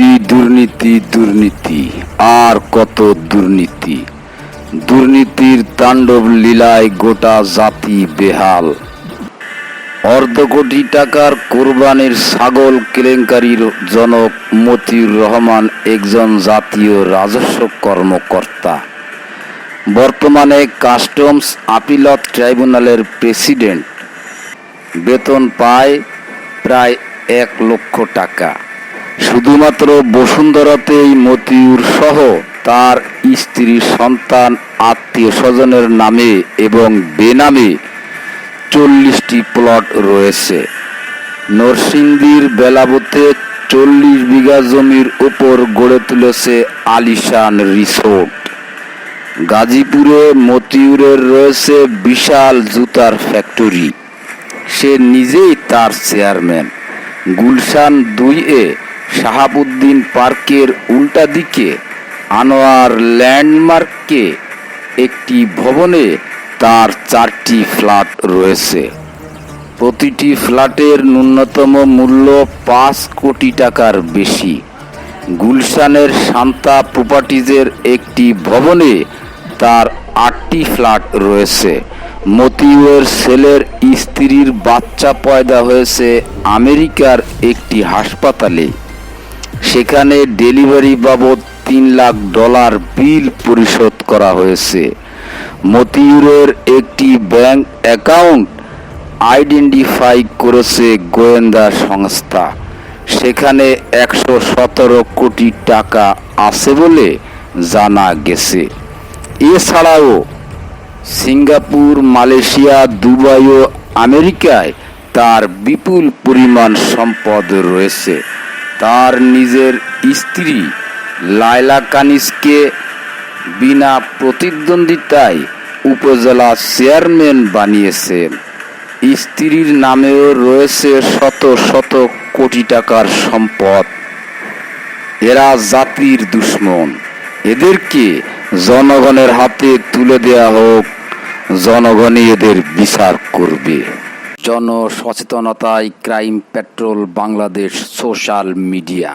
দুর্নীতি দুর্নীতি দুর্নীতি আর কত দুর্নীতি। দুর্নীতির তাণ্ডব লীলায় গোটা জাতি বেহাল। অর্ধ কোটি টাকার কোরবানির ছাগল কেলেঙ্কারির জনক মতিউর রহমান একজন জাতীয় রাজস্ব কর্মকর্তা। বর্তমানে কাস্টমস আপিলত ট্রাইব্যুনালের প্রেসিডেন্ট। বেতন পায় প্রায় 1 লক্ষ টাকা। শুধুমাত্র বসুন্ধরাতেই মতিউর সহ তার স্ত্রী, সন্তান, আত্মীয় স্বজনের নামে এবং বেনামে 40টি প্লট রয়েছে। নরসিংদীর বেলাবতে 40 বিঘা জমির উপর গড়ে তুলেছে আলিশান রিসোর্ট। গাজীপুরে মতিউরের রয়েছে বিশাল জুতার ফ্যাক্টরি, সে নিজেই তার চেয়ারম্যান। গুলশান 2-এ শাহাবুদ্দিন পার্কের উল্টা দিকে আনোয়ার ল্যান্ডমার্কে একটি ভবনে তার 4টি ফ্ল্যাট রয়েছে। প্রতিটি ফ্ল্যাটের ন্যূনতম মূল্য 5 কোটি টাকার বেশি। গুলশানের শান্তা প্রপার্টিজের একটি ভবনে তার 8টি ফ্ল্যাট রয়েছে। মতিউরের ছেলের স্ত্রীর বাচ্চা পয়দা হয়েছে আমেরিকার একটি হাসপাতালে। সেখানে ডেলিভারি বাবদ $3 লাখ বিল পরিশোধ করা হয়েছে। মতিউরের একটি ব্যাংক অ্যাকাউন্ট আইডেন্টিফাই করেছে গোয়েন্দা সংস্থা। সেখানে 117 কোটি টাকা আছে বলে জানা গেছে। এছাড়াও সিঙ্গাপুর, মালয়েশিয়া, দুবাই ও আমেরিকায় তার বিপুল পরিমাণ সম্পদ রয়েছে। তার নিজের স্ত্রী লায়লা কানিজকে বিনা প্রতিদ্বন্দ্বিতায় উপজেলা চেয়ারম্যান বানিয়েছেন। স্ত্রীর নামেও রয়েছে শত শত কোটি টাকার সম্পদ। এরা জাতির দুশ্মন। এদেরকে জনগণের হাতে তুলে দেয়া হোক, জনগণই এদের বিচার করবে। জনসচেতনতায় crime patrol Bangladesh social media.